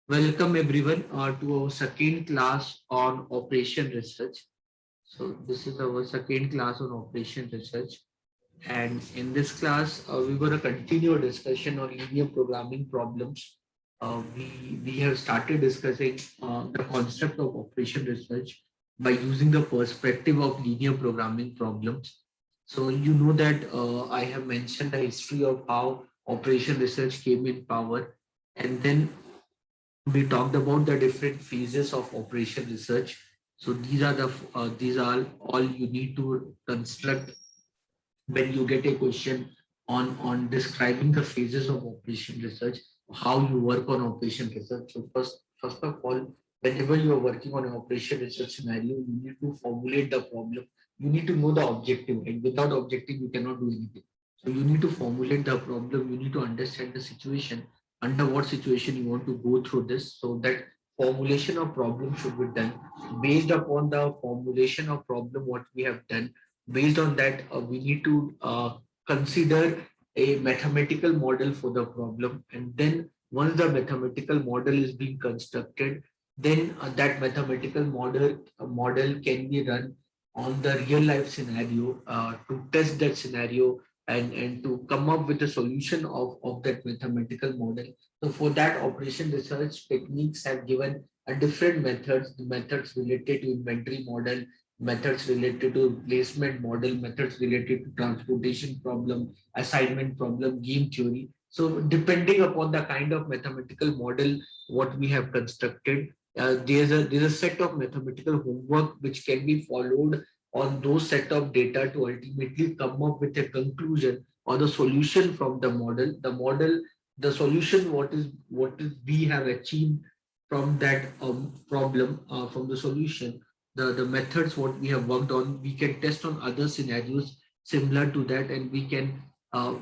Welcome everyone to our second class on operation research. So this is our second class on operation research, and in this class we're going to continue our discussion on linear programming problems. We have started discussing the concept of operation research by using the perspective of linear programming problems. So you know that I have mentioned the history of how operation research came in power, and then we talked about the different phases of operation research. So these are all you need to construct when you get a question on describing the phases of operation research, how you work on operation research. So first of all, whenever you are working on an operation research scenario, you need to formulate the problem. You need to know the objective, and without objective, you cannot do anything. So you need to formulate the problem. You need to understand the situation, under what situation you want to go through this, so that formulation of problem should be done. Based upon the formulation of problem, what we have done, based on that we need to consider a mathematical model for the problem, and then once the mathematical model is being constructed, then that mathematical model can be run on the real life scenario to test that scenario, and to come up with a solution of that mathematical model. So for that, operation research techniques have given a different methods, the methods related to inventory model, methods related to placement model, methods related to transportation problem, assignment problem, game theory. So depending upon the kind of mathematical model what we have constructed, there's a set of mathematical homework which can be followed on those set of data to ultimately come up with a conclusion or the solution from the model. The solution, what is we have achieved from that problem, from the solution, the methods what we have worked on, we can test on other scenarios similar to that, and we can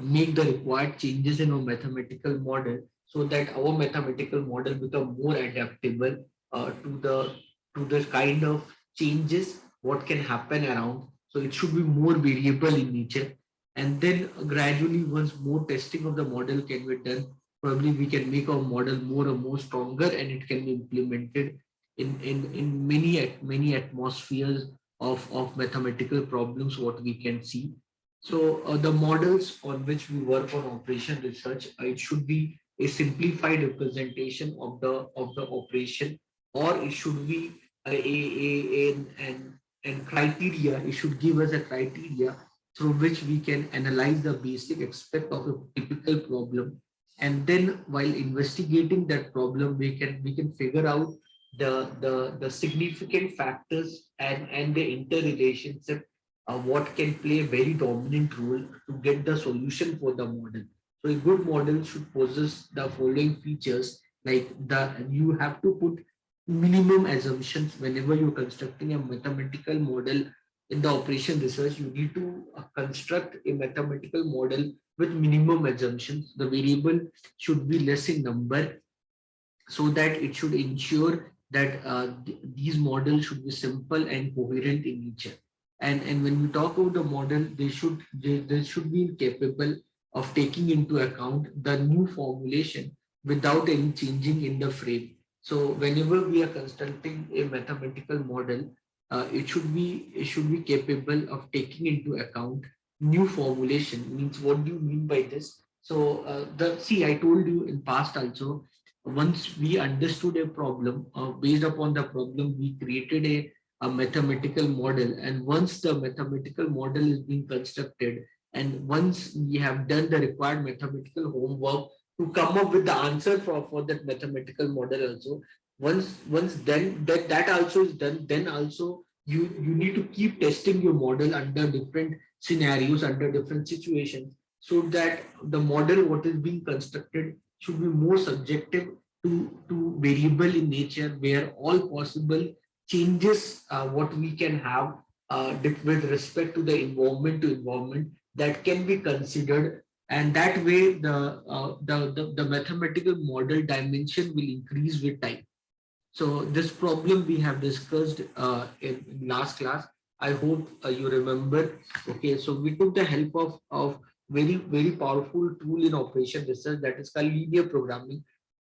make the required changes in our mathematical model, so that our mathematical model become more adaptable to the kind of changes what can happen around. So it should be more variable in nature, and then gradually, once more testing of the model can be done, probably we can make our model more and more stronger, and it can be implemented in many atmospheres of mathematical problems what we can see. So the models on which we work on operation research, it should be a simplified representation of the operation, or it should be an criteria. It should give us a criteria through which we can analyze the basic aspect of a typical problem, and then while investigating that problem, we can figure out the significant factors and the interrelationship, what can play a very dominant role to get the solution for the model. So a good model should possess the following features, like you have to put minimum assumptions whenever you're constructing a mathematical model. In the operation research, you need to construct a mathematical model with minimum assumptions. The variable should be less in number, so that it should ensure that these models should be simple and coherent in nature. And when we talk about the model, they should be capable of taking into account the new formulation without any changing in the frame. So whenever we are constructing a mathematical model, it should be capable of taking into account new formulation. Means, what do you mean by this? So the see, I told you in past also, once we understood a problem, based upon the problem, we created a mathematical model. And once the mathematical model is being constructed, and once we have done the required mathematical homework to come up with the answer for that mathematical model also, once then that also is done, then also you need to keep testing your model under different scenarios, under different situations, so that the model what is being constructed should be more subjective to variable in nature, where all possible changes what we can have with respect to the environment to environment, that can be considered, and that way the mathematical model dimension will increase with time. So this problem we have discussed in last class. I hope you remember. Okay, so we took the help of very powerful tool in operation research, that is called linear programming.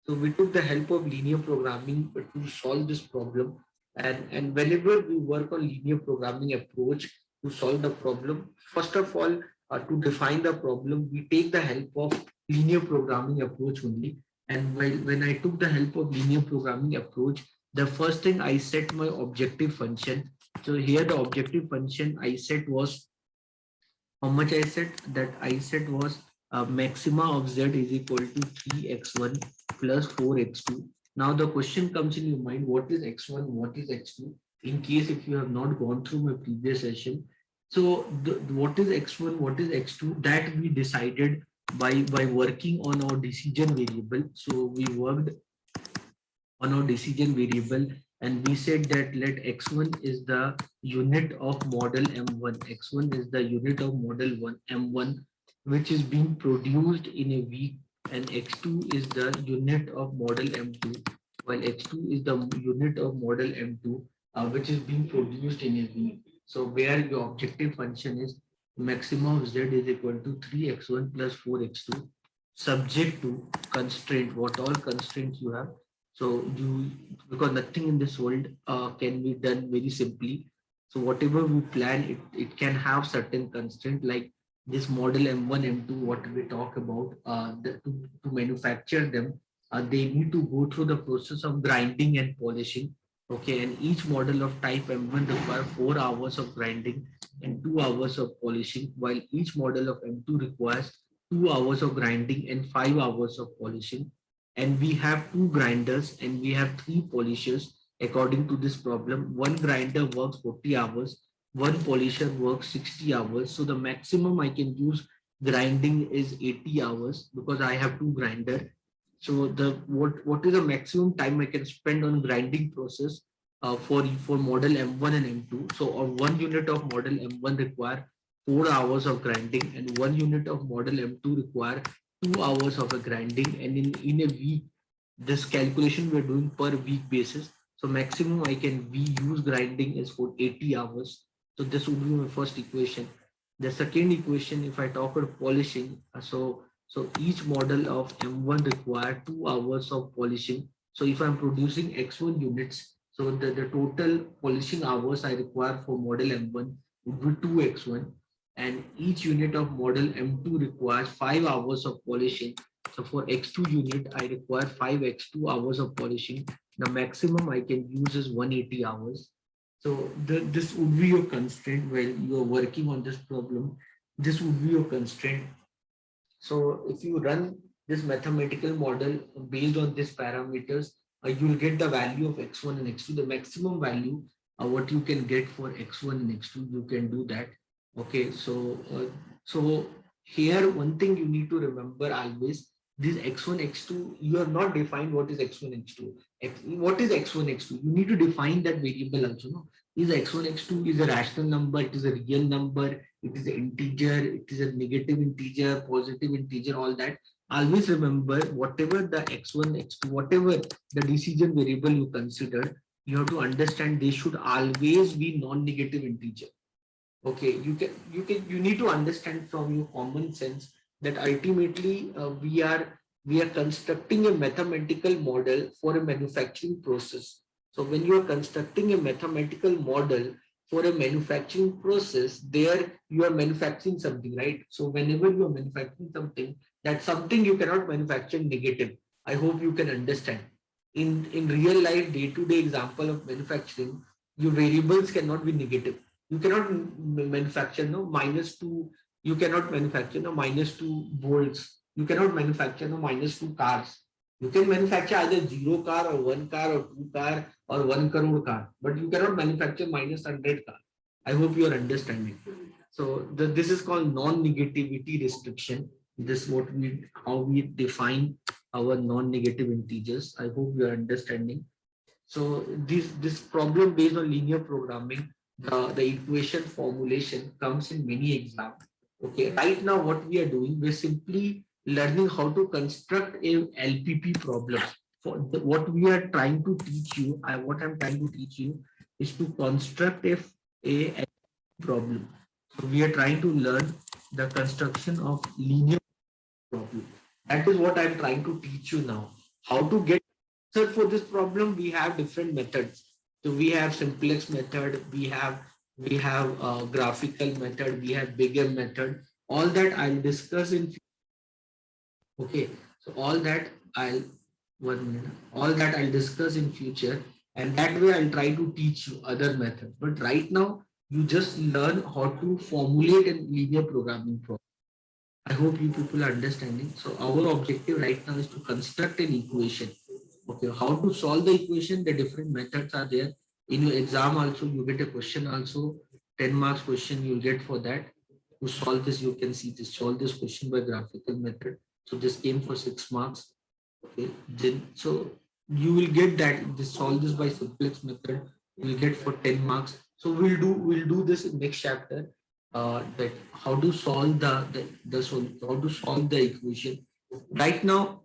So we took the help of linear programming to solve this problem. And whenever we work on linear programming approach to solve the problem, first of all, to define the problem, we take the help of linear programming approach only. And when I took the help of linear programming approach, the first thing I set my objective function. So here the objective function I set was how much I said that I said was maxima of z is equal to 3x1 plus 4x2. Now the question comes in your mind, what is x1, what is x2? In case if you have not gone through my previous session. So what is x1, what is x2, that we decided by working on our decision variable. So we worked on our decision variable, and we said that let x1 is the unit of model m1, x1 is the unit of model 1 m1 which is being produced in a week, and x2 is the unit of model m2, while x2 is the unit of model m2 which is being produced in a week. So where your objective function is maximum of z is equal to 3x1 plus 4x2 subject to constraint, what all constraints you have. So you, because nothing in this world can be done very simply. So whatever we plan, it can have certain constraint like this model M1, M2, what we talk about, to manufacture them, they need to go through the process of grinding and polishing. Okay, and each model of type M1 require 4 hours of grinding and 2 hours of polishing, while each model of M2 requires 2 hours of grinding and 5 hours of polishing. And we have two grinders and we have three polishers according to this problem. One grinder works 40 hours, one polisher works 60 hours. So the maximum I can use grinding is 80 hours because I have two grinder. So the what is the maximum time I can spend on grinding process for model M1 and M2. So on 1 unit of model M1 require 4 hours of grinding and 1 unit of model M2 require 2 hours of a grinding, and in a week, this calculation we're doing per week basis. So maximum I can we use grinding is for 80 hours. So this would be my first equation. The second equation, if I talk about polishing, so each model of M1 require 2 hours of polishing. So if I'm producing X1 units, so the total polishing hours I require for model M1 would be 2x1, and each unit of model M2 requires 5 hours of polishing. So for X2 unit, I require 5x2 hours of polishing. The maximum I can use is 180 hours. So this would be your constraint while you are working on this problem. This would be your constraint. So if you run this mathematical model based on these parameters, you will get the value of x1 and x2, the maximum value, what you can get for x1 and x2, you can do that. Okay, so here one thing you need to remember always, this x1, x2, you have not defined what is x1, x2. What is x1, x2? You need to define that variable also. No? Is x1, x2 is a rational number, it is a real number, it is an integer, it is a negative integer, positive integer, all that. Always remember whatever the x1, x2, whatever the decision variable you consider, you have to understand they should always be non-negative integer. Okay, you need to understand from your common sense that ultimately we are constructing a mathematical model for a manufacturing process. So when you are constructing a mathematical model for a manufacturing process, there you are manufacturing something, right? So whenever you are manufacturing something, that something you cannot manufacture negative. I hope you can understand. In real life, day-to-day example of manufacturing, your variables cannot be negative. You cannot manufacture no -2. You cannot manufacture no -2 volts. You cannot manufacture no -2 cars. You can manufacture either 0 car or 1 car or 2 car or 1 crore car, but you cannot manufacture -100 car. I hope you are understanding. So this is called non-negativity restriction. This is what we how we define our non-negative integers. I hope you are understanding. So this problem based on linear programming, the equation formulation comes in many exams. Okay, right now what we are doing, we're simply learning how to construct a LPP problem. What we are trying to teach you, what I'm trying to teach you is to construct a LPP problem. So we are trying to learn the construction of linear problem. That is what I'm trying to teach you now. How to get answer for this problem? We have different methods. So we have simplex method, we have graphical method, we have bigger method. All that I'll discuss in. Okay, so all that I'll 1 minute. All that I'll discuss in future, and that way I'll try to teach you other methods. But right now, you just learn how to formulate a linear programming problem. I hope you people are understanding. So our objective right now is to construct an equation. Okay, how to solve the equation? The different methods are there. In your exam also, you get a question also, 10 marks question you'll get for that. To solve this, you can see this, solve this question by graphical method. So this came for 6 marks. Okay, then so you will get that this solve this by simplex method, you will get for 10 marks. So we'll do this in next chapter. That how to solve how to solve the equation. Right now,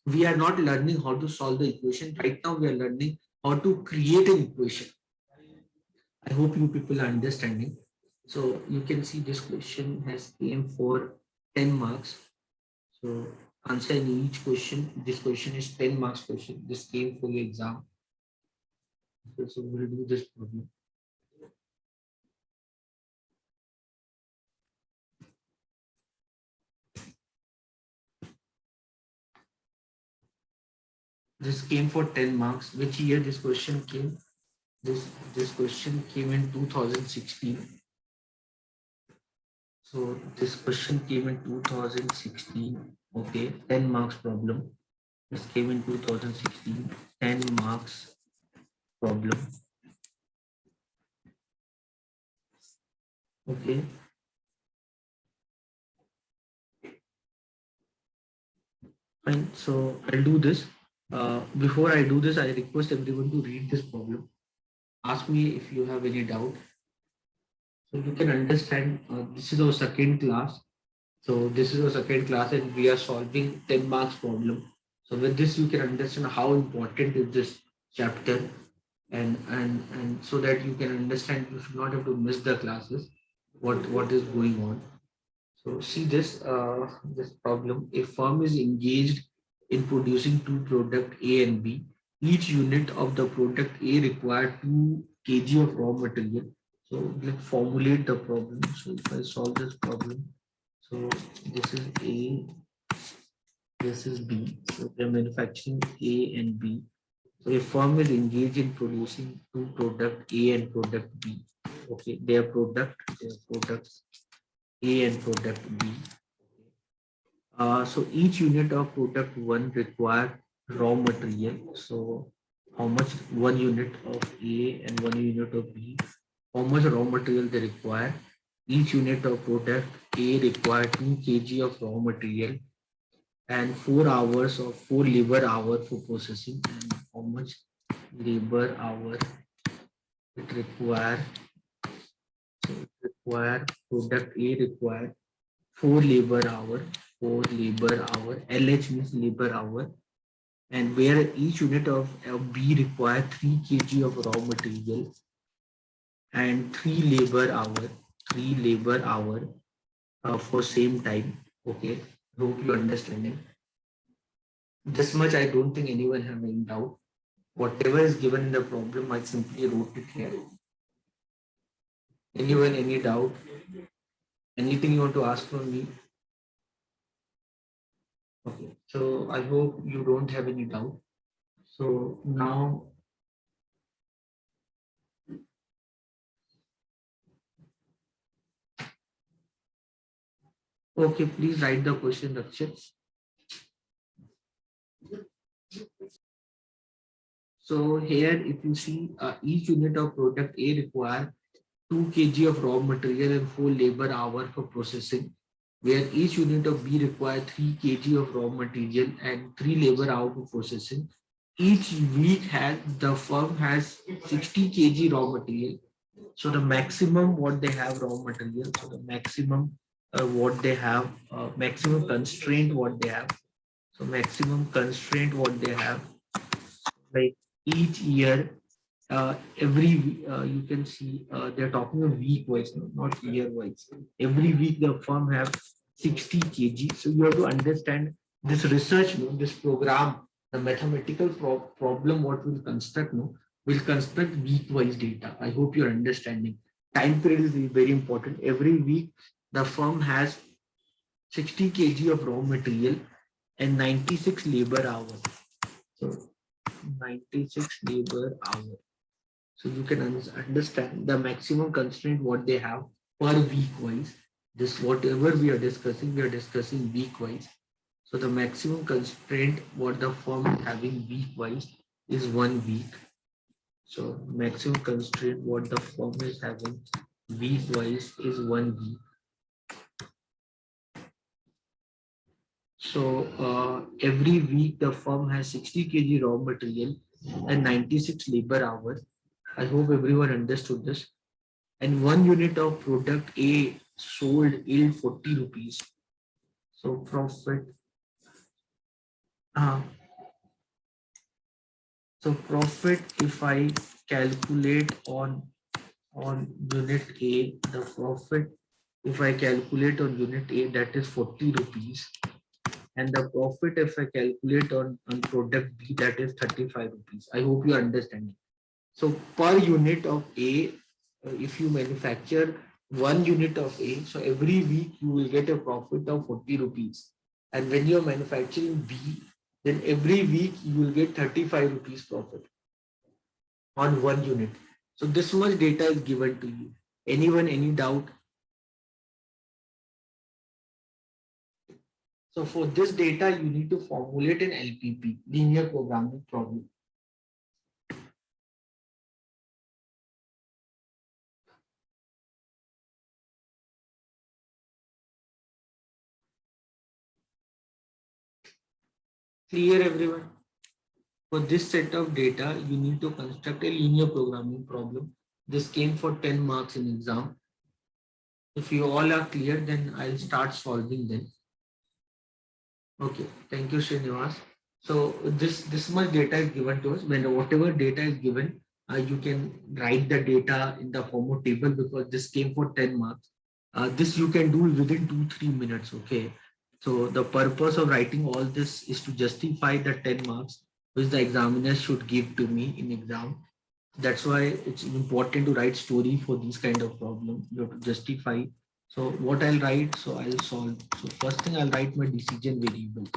we are not learning how to solve the equation. Right now, we are learning how to create an equation. I hope you people are understanding. So you can see this question has came for 10 marks. So answer in each question. This question is 10 marks question. This came for your exam. So we'll do this problem. This came for 10 marks. Which year this question came? This question came in 2016. So this question came in 2016. Okay, 10 marks problem. This came in 2016. 10 marks problem. Okay. Fine. So I'll do this. Before I do this, I request everyone to read this problem. Ask me if you have any doubt. So you can understand this is our second class. So this is our second class and we are solving 10 marks problem. So with this you can understand how important is this chapter, and so that you can understand you should not have to miss the classes, what is going on. So see this problem. A firm is engaged in producing two product A and B. Each unit of the product A require 2 kg of raw material. So let's formulate the problem. So if I solve this problem, so this is A, this is B. So they're manufacturing A and B. So a firm is engaged in producing two product A and product B. Okay, their products A and product B. So each unit of product one require raw material. So how much one unit of A and one unit of B, how much raw material they require. Each unit of product A require 2 kg of raw material and 4 hours of 4 labor hour for processing, and how much labor hour it require. So it require product A require 4 labor hour, 4 labor hour. LH means labor hour, and where each unit of B require 3 kg of raw material and 3 labor hour, 3 labor hour for same time. Okay, hope you understanding. This much I don't think anyone have any doubt. Whatever is given in the problem, I simply wrote it here. Anyone, any doubt? Anything you want to ask from me? Okay, so I hope you don't have any doubt. So now, okay, please write the question, Rakshit. So here, if you see, each unit of product A require 2 kg of raw material and 4 labor hour for processing, where each unit of B require 3 kg of raw material and 3 labor hour for processing. Each week the firm has 60 kg raw material. So the maximum what they have raw material, so the maximum what they have, maximum constraint what they have. So maximum constraint what they have, like each year, every you can see they're talking of week wise, not year wise. Every week the firm have 60 kg. So you have to understand this research, this program The mathematical problem what will construct no will construct week wise data. I hope you're understanding. Time period is very important. Every week the firm has 60 kg of raw material and 96 labor hours. So 96 labor hour. So you can understand the maximum constraint what they have per week wise. This whatever we are discussing week wise. So the maximum constraint what the firm is having week wise is 1 week. So maximum constraint what the firm is having week wise is 1 week. So every week the firm has 60 kg raw material and 96 labor hours. I hope everyone understood this. And 1 unit of product A sold yield 40 rupees. So profit. Uh, so profit if I calculate on unit A, the profit if I calculate on unit A that is 40 rupees. And the profit if I calculate on product B that is 35 rupees. I hope you are understanding. So per unit of A, if you manufacture 1 unit of A, so every week you will get a profit of 40 rupees. And when you're manufacturing B, then every week you will get 35 rupees profit on 1 unit. So this much data is given to you. Anyone, any doubt? So for this data, you need to formulate an LPP, linear programming problem. Clear everyone? For this set of data, you need to construct a linear programming problem. This came for 10 marks in exam. If you all are clear, then I'll start solving them. Okay, thank you, Srinivas. So this much data is given to us. When whatever data is given, you can write the data in the form of table because this came for 10 marks. This you can do within 2-3 minutes. Okay. So the purpose of writing all this is to justify the 10 marks which the examiner should give to me in exam. That's why it's important to write story for these kind of problem. You have to justify. So what I'll write, so I'll solve. So first thing I'll write my decision variable.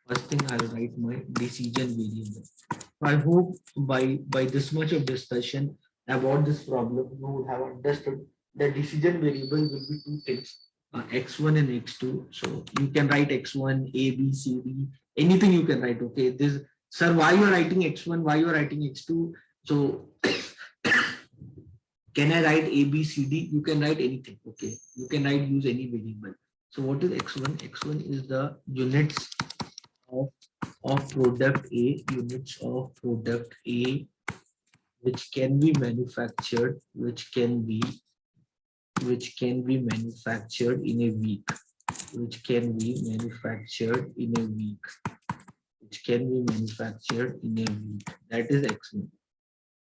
First thing I'll write my decision variable. So I hope by this much of discussion about this problem, you would have understood the decision variable will be two things, x1 and x2. So you can write x1, a, b, c, d, anything you can write. Okay, this sir, why you are writing x1, why you are writing x2? So can I write A, B, C, D? You can write anything. Okay. You can write use any variable. So what is X1? X1 is the units of, of product A, units of product A, which can be manufactured, which can be manufactured in a week, which can be manufactured in a week, which can be manufactured in a week. That is X1.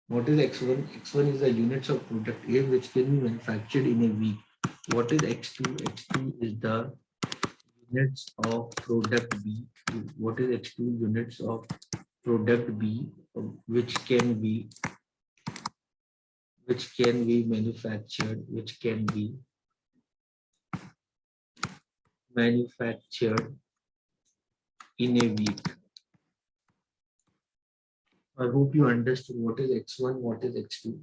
What is X1? X1 is the units of product A which can be manufactured in a week. What is X2? X2 is the units of product B. What is X2? Units of product B which can be manufactured, which can be manufactured in a week. I hope you understood what is X1, what is X2.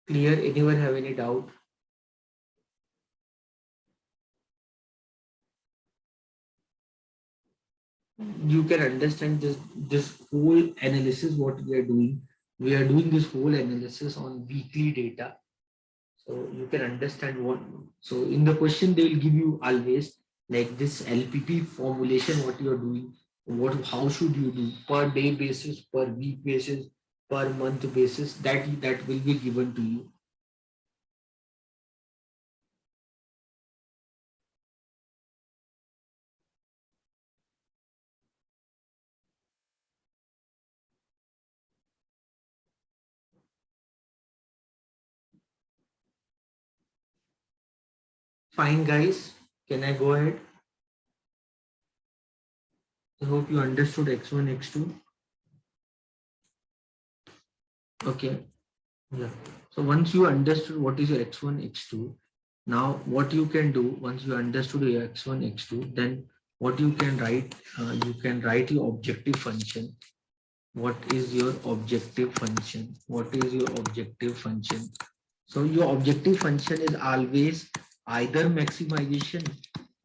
Clear? Anyone have any doubt? You can understand this whole analysis what we are doing. We are doing this whole analysis on weekly data, so you can understand what. So in the question they will give you always like this LPP formulation what you are doing, what how should you do per day basis, per week basis, per month basis, that will be given to you. Fine, guys. Can I go ahead? I hope you understood X1, X2. Okay. Yeah. So once you understood what is your X1, X2, now what you can do once you understood your X1, X2, then what you can write your objective function. What is your objective function? What is your objective function? So your objective function is always either maximization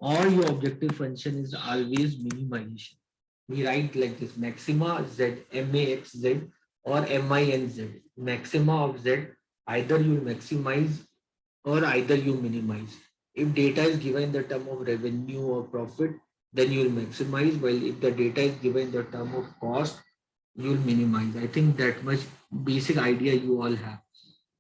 or your objective function is always minimization. We write like this: maxima z, max z or min z. Maxima of z, either you maximize or either you minimize. If data is given in the term of revenue or profit, then you will maximize, while if the data is given in the term of cost, you will minimize. I think that much basic idea you all have.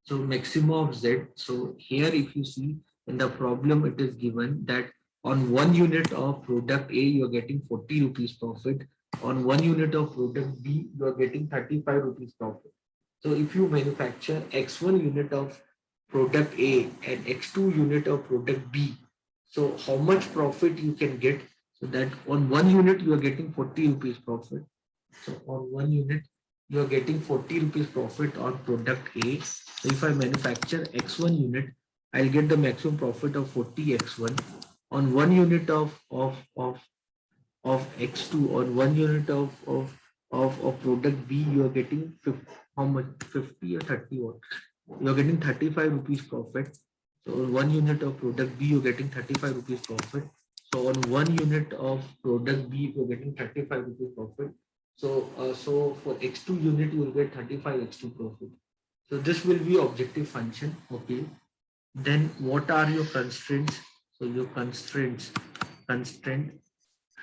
So maximum of Z. So here if you see in the problem, it is given that on 1 unit of product A, you are getting 40 rupees profit. On 1 unit of product B, you are getting 35 rupees profit. So if you manufacture X1 unit of product A and X2 unit of product B, so how much profit you can get? So that on 1 unit, you are getting 40 rupees profit. So on 1 unit, you are getting 40 rupees profit on product A. So if I manufacture X1 unit, I'll get the maximum profit of 40 X1. On 1 unit of X2, on 1 unit of product B, you are getting 50, how much? 50 or 30 what? You are getting 35 rupees profit. So on 1 unit of product B, you're getting 35 rupees profit. So on 1 unit of product B, you're getting 35 rupees profit. So for X2 unit, you will get 35 X2 profit. So this will be objective function. Okay. Then what are your constraints? So your constraint.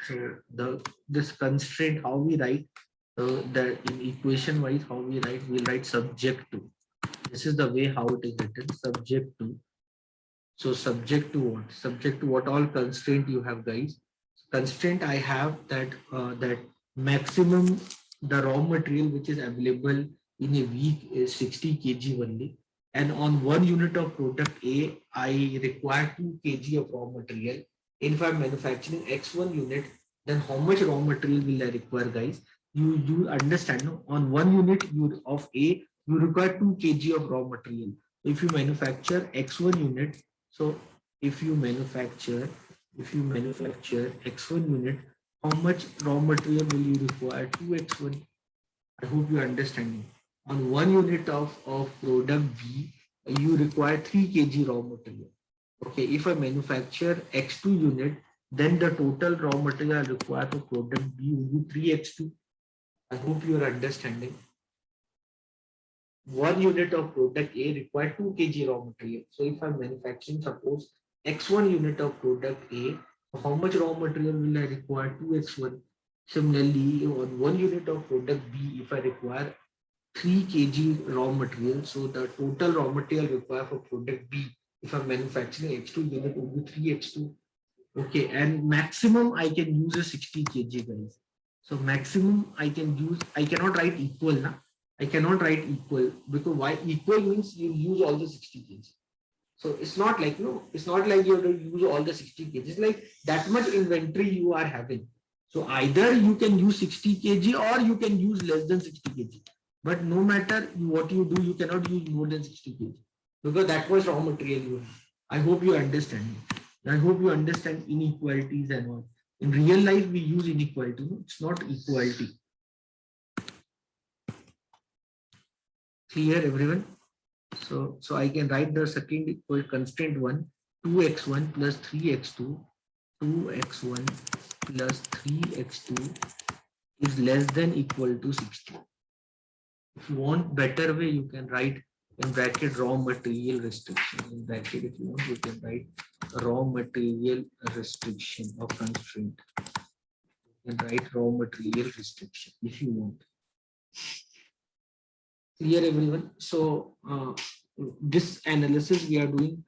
So this constraint, how we write, the in equation wise, how we write, we'll write subject to. This is the way how it is written, subject to. So subject to what? Subject to what all constraint you have, guys. Constraint I have that maximum the raw material which is available in a week is 60 kg only. And on 1 unit of product A, I require 2 kg of raw material. If I'm manufacturing X1 unit, then how much raw material will I require, guys? You understand, no? On 1 unit of A, you require 2 kg of raw material. If you manufacture X1 unit, so if you manufacture X1 unit, how much raw material will you require? 2x1. I hope you understand me. On 1 unit of product B, you require 3 kg raw material. Okay, if I manufacture X2 unit, then the total raw material required for product B will be 3x2. I hope you are understanding. 1 unit of product A require 2 kg raw material. So if I'm manufacturing, suppose X1 unit of product A, how much raw material will I require? 2x1. Similarly, on 1 unit of product B, if I require 3 kg raw material, so the total raw material required for product B, if I'm manufacturing X2 unit, would be 3x2. Okay, and maximum I can use a 60 kg, guys. So maximum I can use, I cannot write equal now. I cannot write equal because why? Equal means you use all the 60 kg. So it's not like, no, it's not like you have to use all the 60 kg. It's like that much inventory you are having. So either you can use 60 kg or you can use less than 60 kg. But no matter what you do, you cannot use more than 60 kg because that was raw material you have. I hope you understand. I hope you understand inequalities and all. In real life, we use inequality. It's not equality. Clear, everyone? So I can write the second equal constraint one, 2x1 plus 3x2, 2x1 plus 3x2 is less than equal to 60. If you want better way, you can write in bracket raw material restriction. In bracket, if you want, you can write raw material restriction or constraint. You can write raw material restriction if you want. Clear, everyone? So this analysis we are doing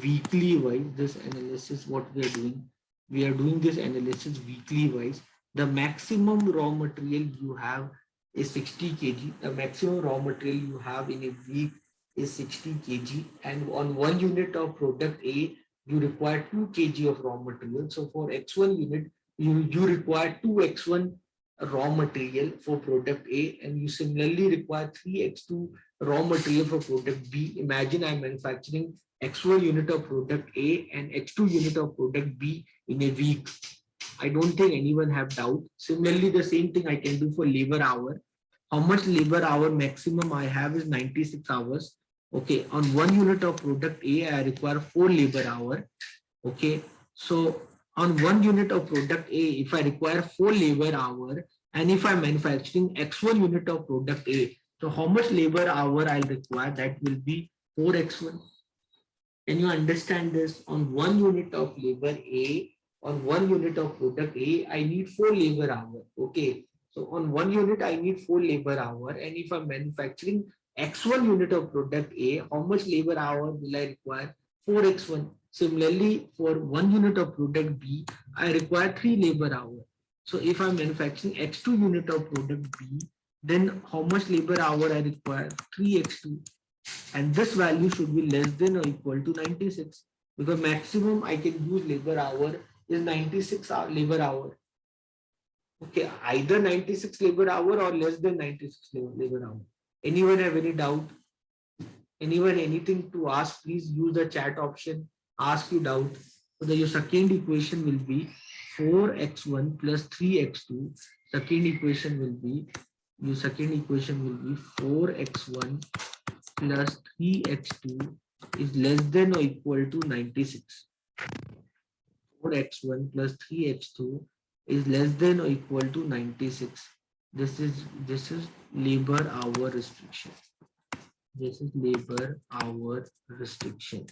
weekly wise. This analysis, what we are doing this analysis weekly wise. The maximum raw material you have is 60 kg. The maximum raw material you have in a week is 60 kg. And on 1 unit of product A, you require 2 kg of raw material. So for X1 unit, you require 2x1 raw material for product A, and you similarly require 3x2 raw material for product B. Imagine I'm manufacturing X1 unit of product A and X2 unit of product B in a week. I don't think anyone have doubt. Similarly, the same thing I can do for labor hour. How much labor hour maximum I have is 96 hours. Okay, on 1 unit of product A, I require 4 labor hour. Okay, so on 1 unit of product A, if I require 4 labor hour, and if I'm manufacturing X1 unit of product A, so how much labor hour I'll require? That will be 4x1. Can you understand this? On 1 unit of labor A, on 1 unit of product A, I need 4 labor hour. Okay. So on 1 unit, I need 4 labor hour. And if I'm manufacturing X1 unit of product A, how much labor hour will I require? 4x1. Similarly, for 1 unit of product B, I require 3 labor hour. So if I'm manufacturing X2 unit of product B, then how much labor hour I require? 3x2, and this value should be less than or equal to 96, because maximum I can use labor hour is 96 labor hour. Okay, either 96 labor hour or less than 96 labor hour. Anyone have any doubt? Anyone anything to ask? Please use the chat option. Ask your doubt. So your second equation will be 4x1 plus 3x2. Second equation will be 4x1 plus 3x2 is less than or equal to 96. 4x1 plus 3x2 is less than or equal to 96. This is labor hour restriction. This is labor hour restriction.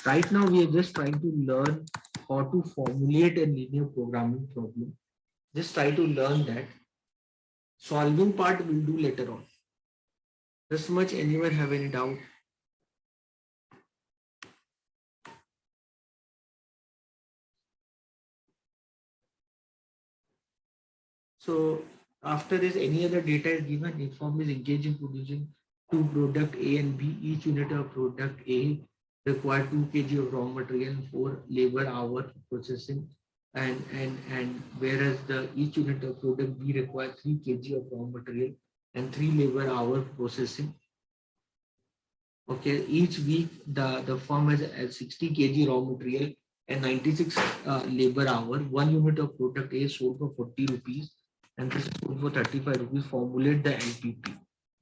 Right now we are just trying to learn how to formulate a linear programming problem. Just try to learn that. Solving part we'll do later on. This much. Anyone have any doubt? So after this, any other data is given, if firm is engaged in producing two product A and B, each unit of product A require 2 kg of raw material for labor hour processing, and whereas the each unit of product B require 3 kg of raw material and 3 labor hour processing. Okay, each week the firm has a 60 kg raw material and 96 labor hour. 1 unit of product A is sold for 40 rupees and this is sold for 35 rupees. Formulate the LPP.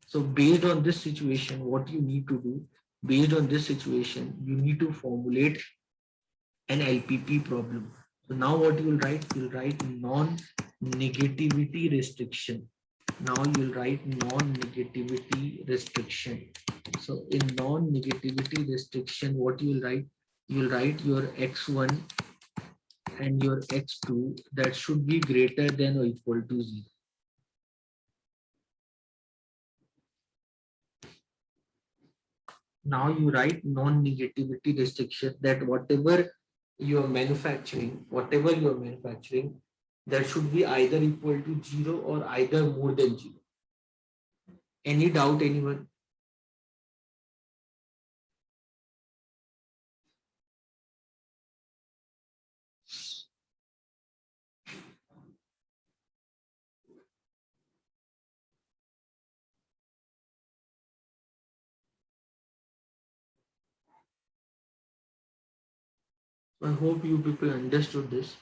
So based on this situation, what you need to do, based on this situation, you need to formulate an LPP problem. So now what you will write? You'll write non-negativity restriction. Now you'll write non-negativity restriction. So in non-negativity restriction, what you will write? You will write your x1 and your x2 that should be greater than or equal to 0. Now you write non-negativity restriction that whatever you are manufacturing, that should be either equal to 0 or either more than 0. Any doubt, anyone? I hope you people understood this.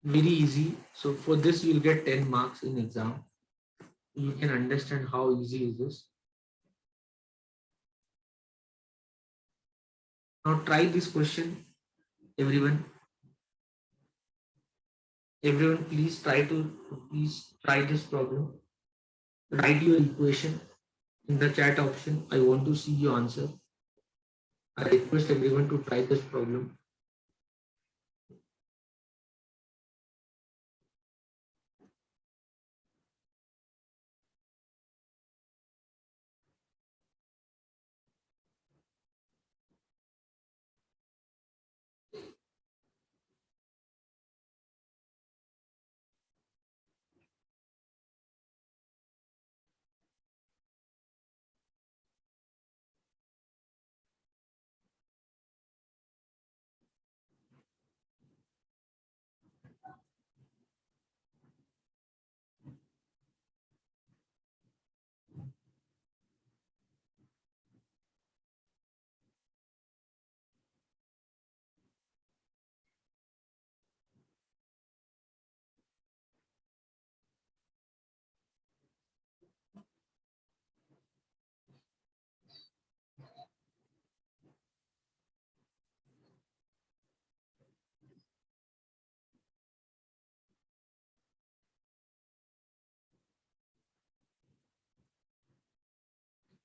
Very easy. So for this, you'll get 10 marks in exam. You can understand how easy is this. Now try this question, everyone. Everyone, please try this problem. Write your equation in the chat option. I want to see your answer. I request everyone to try this problem.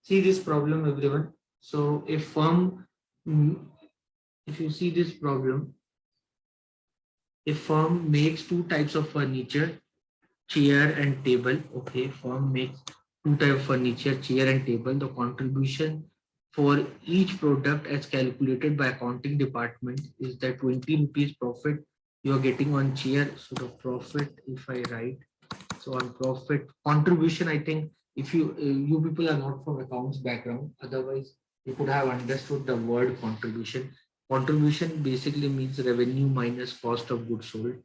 See this problem, everyone. So if firm, if you see this problem, if firm makes two types of furniture, chair and table. Okay, firm makes two type of furniture, chair and table. The contribution for each product as calculated by accounting department is that 20 rupees profit you are getting on chair. So the profit, if I write, so on profit contribution, I think if you people are not from accounts background, otherwise you could have understood the word contribution. Contribution basically means revenue minus cost of goods sold.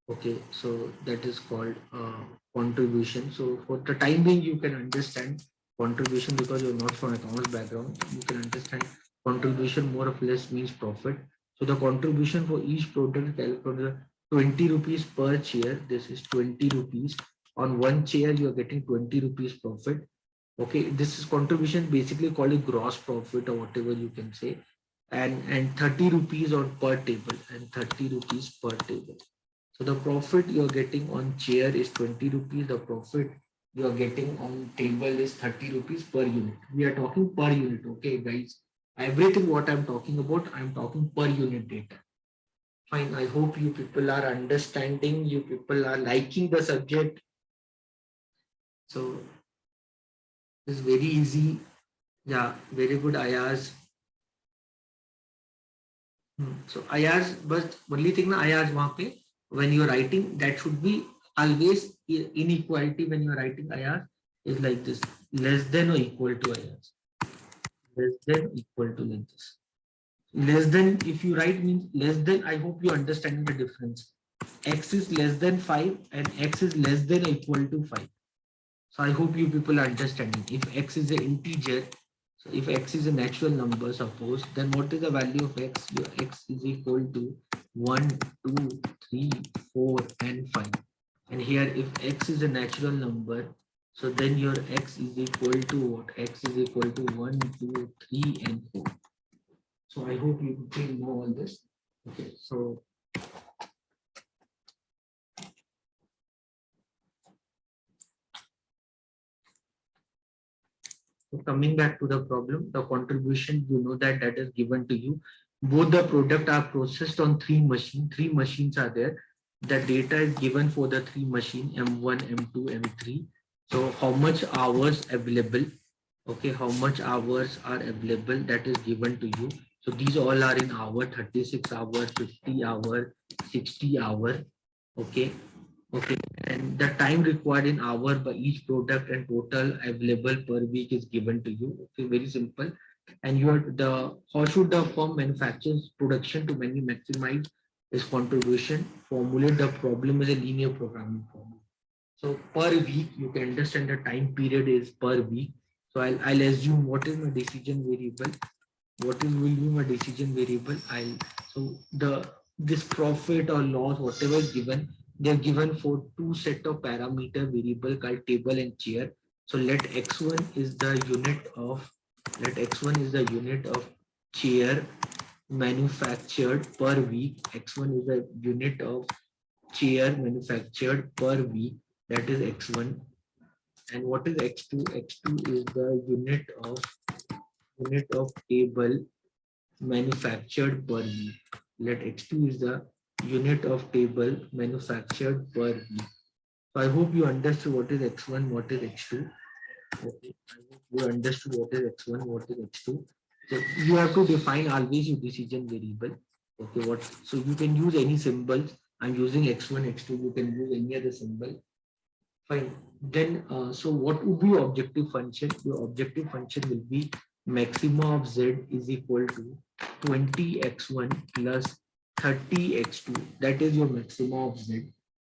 Okay, so that is called contribution. So for the time being, you can understand contribution because you're not from accounts background. You can understand contribution more or less means profit. So the contribution for each product calculated 20 rupees per chair. This is 20 rupees. On one chair, you're getting 20 rupees profit. Okay, this is contribution basically called a gross profit or whatever you can say. And 30 rupees on per table and 30 rupees per table. So the profit you're getting on chair is 20 rupees. The profit you're getting on table is 30 rupees per unit. We are talking per unit. Okay, guys. Everything what I'm talking about, I'm talking per unit data. Fine. I hope you people are understanding. You people are liking the subject. So it's very easy. Yeah, very good, Ayaz. So Ayaz, but only thing na Ayaz वहाँ पे when you are writing that should be always inequality when you are writing Ayaz is like this, less than or equal to Ayaz, less than equal to like this. Less than, if you write means less than, I hope you understand the difference. X is less than 5 and X is less than or equal to 5. So I hope you people are understanding. If X is an integer, so if X is a natural number, suppose, then what is the value of X? Your X is equal to 1, 2, 3, 4, and 5. And here, if X is a natural number, so then your X is equal to what? X is equal to 1, 2, 3, and 4. So I hope you people know all this. Okay, so coming back to the problem, the contribution, you know that is given to you. Both the product are processed on three machines. Three machines are there. The data is given for the three machine M1, M2, M3. So how much hours available? Okay, how much hours are available? That is given to you. So these all are in hour, 36 hour, 50 hour, 60 hour. Okay. Okay, and the time required in hour by each product and total available per week is given to you. Okay, very simple. And you are the how should the firm manufactures production to maximize its contribution? Formulate the problem as a linear programming problem. So per week, you can understand the time period is per week. So I'll assume what is my decision variable. What is will be my decision variable? So the this profit or loss, whatever is given, they're given for two set of parameter variable called table and chair. So let x1 is the unit of chair manufactured per week. X1 is the unit of chair manufactured per week. That is x1. And what is x2? X2 is the unit of table manufactured per week. Let X2 is the unit of table manufactured per week. So I hope you understood what is X1, what is X2. Okay. I hope you understood what is X1, what is X2. So you have to define always your decision variable. Okay, what? So you can use any symbols. I'm using X1, X2. You can use any other symbol. Fine. Then, so what would be your objective function? Your objective function will be maxima of z is equal to 20x1 plus 30x2. That is your maxima of z.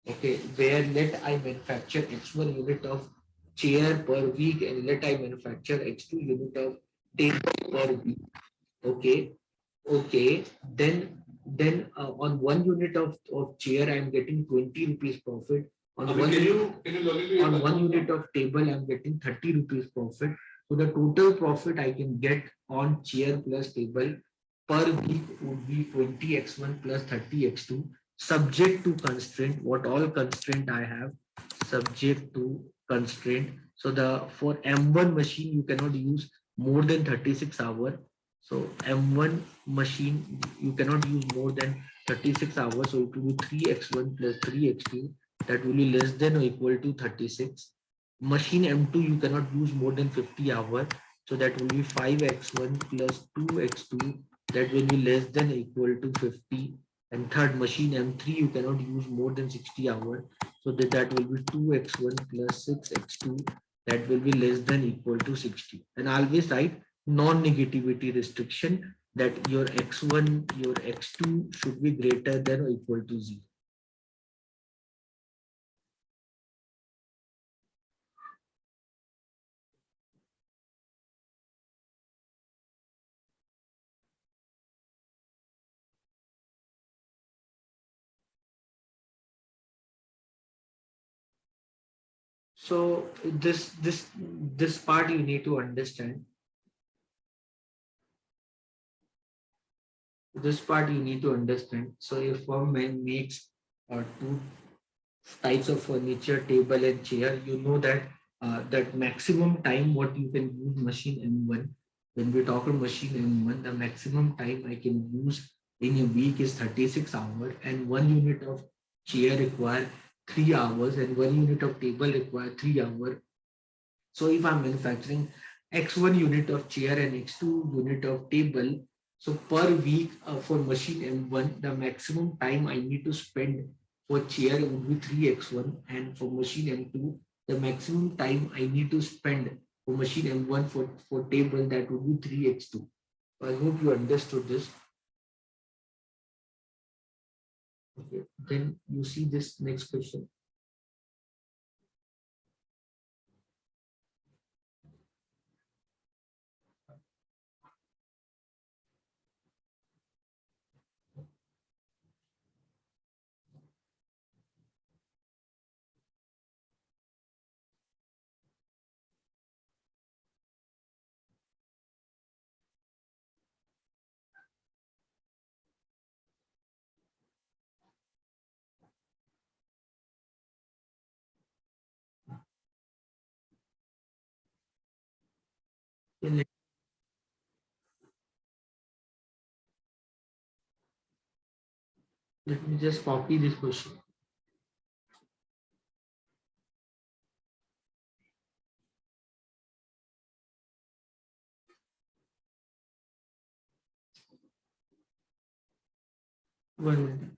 Okay, where let I manufacture x1 unit of chair per week and let I manufacture x2 unit of table per week. Okay, okay. Then on one unit of chair, I'm getting 20 rupees profit. On one unit of table, I'm getting 30 rupees profit. So the total profit I can get on chair plus table per week would be 20x1 plus 30x2, subject to constraint. What all constraint I have? Subject to constraint. So the for M1 machine, you cannot use more than 36 hours. So M1 machine, you cannot use more than 36 hours. So it will be 3x1 plus 3x2. That will be less than or equal to 36. Machine M2, you cannot use more than 50 hours. So that will be 5x1 plus 2x2. That will be less than or equal to 50. And third, machine M3, you cannot use more than 60 hours. So that will be 2x1 plus 6x2. That will be less than or equal to 60. And always write non-negativity restriction, that your x1, your x2 should be greater than or equal to 0. So this part you need to understand. This part you need to understand. So if one man makes two types of furniture, table and chair, you know that that maximum time what you can use machine M1. When we talk about machine M1, the maximum time I can use in a week is 36 hours, and 1 unit of chair require 3 hours, and 1 unit of table require 3 hours. So if I'm manufacturing X1 unit of chair and X2 unit of table, so per week for machine M1, the maximum time I need to spend for chair would be 3x1, and for machine M2, the maximum time I need to spend for machine M1 for table, that would be 3x2. I hope you understood this. Okay. Then you see this next question. Let, let me just copy this question. One minute.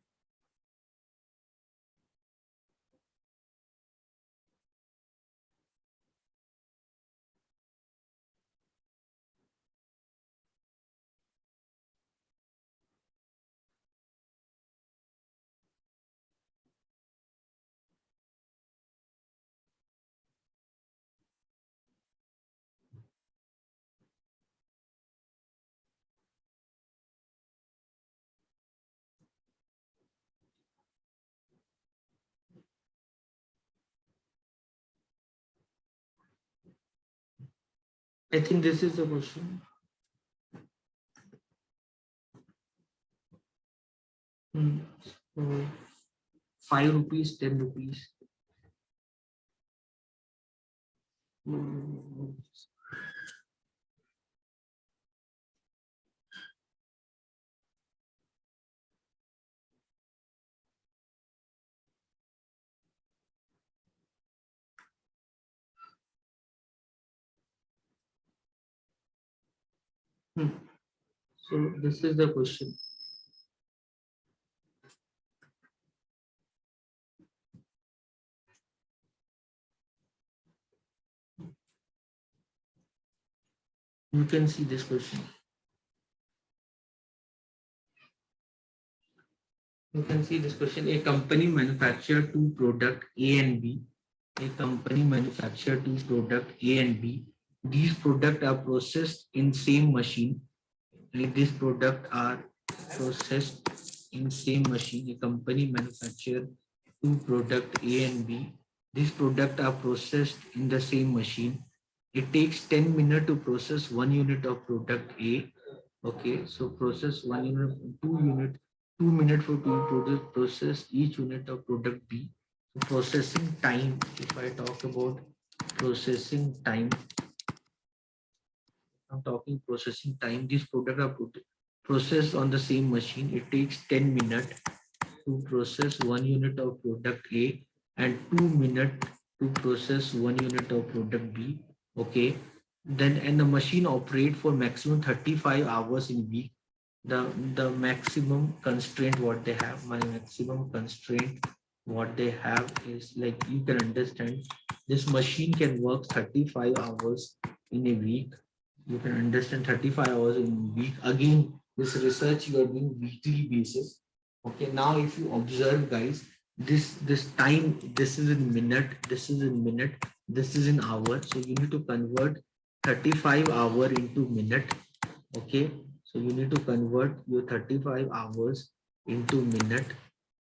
I think this is the question. 5 rupees, 10 rupees. Hmm. So this is the question. You can see this question. You can see this question. A company manufacture two product A and B. A company manufacture two product A and B. These product are processed in same machine. These product are processed in same machine. A company manufacture two product A and B. These product are processed in the same machine. It takes 10 minutes to process 1 unit of product A. Okay, so process 1 unit, 2 unit, 2 minutes for to process each unit of product B. So processing time, if I talk about processing time, I'm talking processing time. These products are processed on the same machine. It takes 10 minutes to process 1 unit of product A and 2 minutes to process 1 unit of product B. Okay. Then and the machine operate for maximum 35 hours in week. The maximum constraint what they have, my maximum constraint what they have is like you can understand this machine can work 35 hours in a week. You can understand 35 hours in a week. Again, this research you are doing weekly basis. Okay, now if you observe guys, this time, this is in minute, this is in minute, this is in hour. So you need to convert 35 hour into minute. Okay, so you need to convert your 35 hours into minute.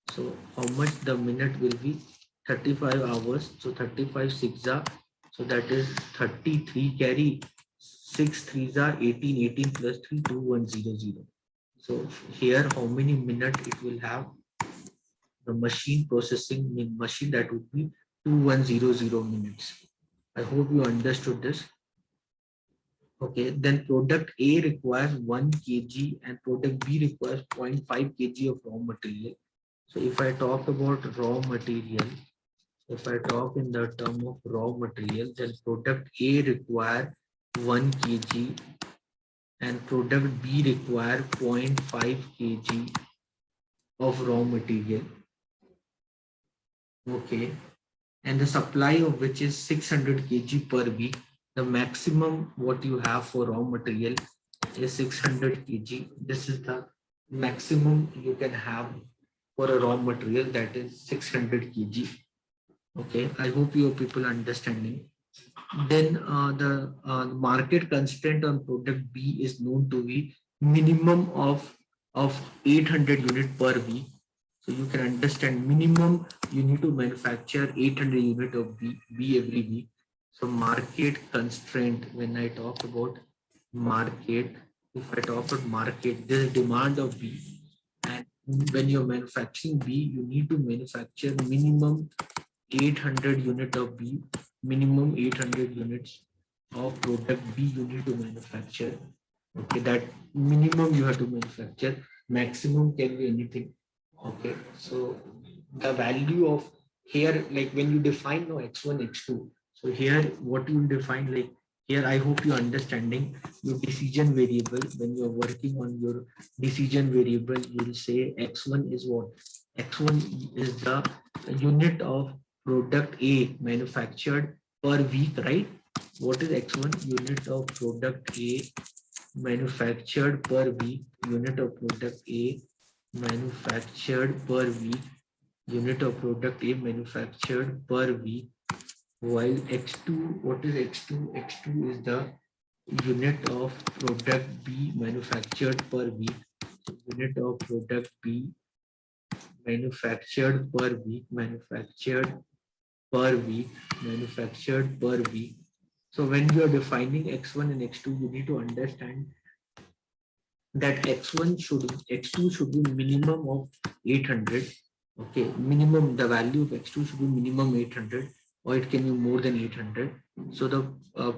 So how much the minute will be? 35 hours. So 35 six are, so that is 33 carry 6 threes are 18, 18 plus 3 2 1 0 0. So here how many minutes it will have? The machine processing machine, that would be 2100 minutes. I hope you understood this. Okay, then product A requires 1 kg and product B requires 0.5 kg of raw material. So if I talk about raw material, if I talk in the term of raw material, then product A require 1 kg and product B require 0.5 kg of raw material. Okay, and the supply of which is 600 kg per week. The maximum what you have for raw material is 600 kg. This is the maximum you can have for a raw material, that is 600 kg. Okay, I hope you people understanding. Then the market constraint on product B is known to be minimum of 800 unit per week. So you can understand minimum you need to manufacture 800 unit of B every week. So market constraint, when I talk about market, if I talk about market, there is demand of B, and when you're manufacturing B, you need to manufacture minimum 800 unit of B, minimum 800 units of product B you need to manufacture. Okay, that minimum you have to manufacture. Maximum can be anything. Okay, so the value of here, like when you define no x1, x2. So here, what you define, like here, I hope you understanding your decision variable. When you're working on your decision variable, you will say x1 is what? X1 is the unit of product A manufactured per week, right? What is x1? Unit of product A manufactured per week. Unit of product A manufactured per week. Unit of product A manufactured per week. While x2, what is x2? x2 is the unit of product B manufactured per week. So unit of product B manufactured per week, manufactured per week, manufactured per week. So when you are defining x1 and x2, you need to understand that x2 should be minimum of 800. Okay, minimum, the value of x2 should be minimum 800, or it can be more than 800. So the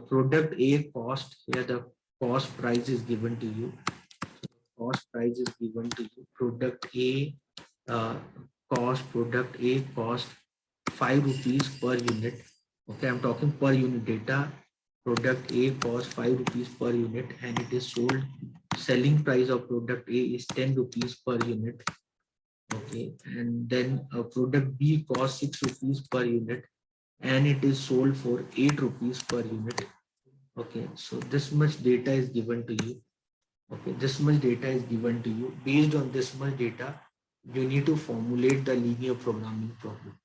product A cost, here the cost price is given to you. Cost price is given to you. Product A uh, product A cost 5 rupees per unit. Okay, I'm talking per unit data. Product A costs 5 rupees per unit and it is sold. Selling price of product A is 10 rupees per unit. Okay, and then product B costs 6 rupees per unit and it is sold for 8 rupees per unit. Okay, so this much data is given to you. Okay, this much data is given to you. Based on this much data, you need to formulate the linear programming problem.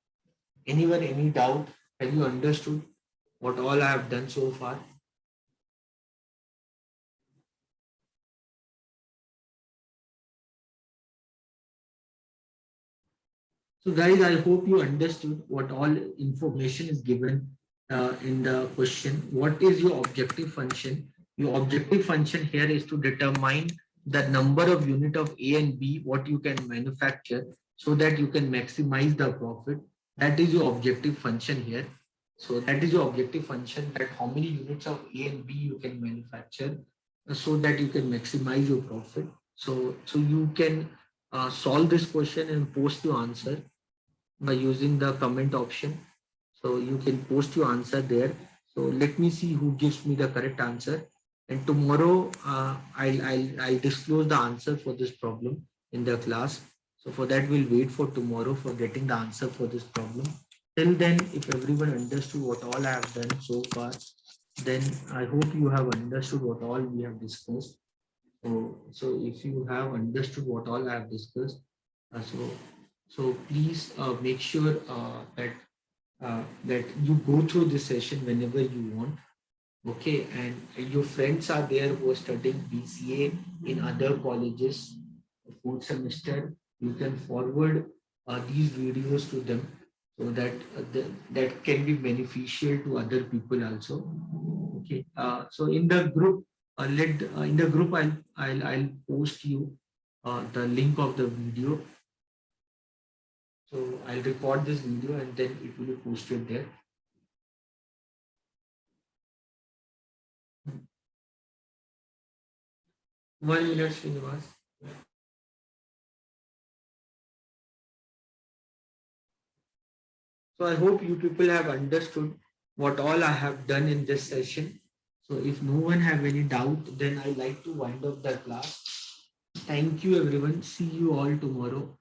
Anyone, any doubt? Have you understood what all I have done so far? So guys, I hope you understood what all information is given in the question. What is your objective function? Your objective function here is to determine the number of unit of A and B, what you can manufacture so that you can maximize the profit. That is your objective function here. So that is your objective function, that how many units of A and B you can manufacture so that you can maximize your profit. So you can solve this question and post your answer by using the comment option. So you can post your answer there. So let me see who gives me the correct answer. And tomorrow I'll disclose the answer for this problem in the class. So for that we'll wait for tomorrow for getting the answer for this problem. Till then, if everyone understood what all I have done so far, then I hope you have understood what all we have discussed. So if you have understood what all I have discussed, so please make sure that you go through this session whenever you want. Okay, and your friends are there who are studying BCA in other colleges, fourth semester. You can forward these videos to them so that that can be beneficial to other people also. Okay, so in the group, I'll post you the link of the video. So I'll record this video and then it will be posted there. 1 minute, Srinivas. So I hope you people have understood what all I have done in this session. So if no one have any doubt, then I like to wind up the class. Thank you everyone. See you all tomorrow.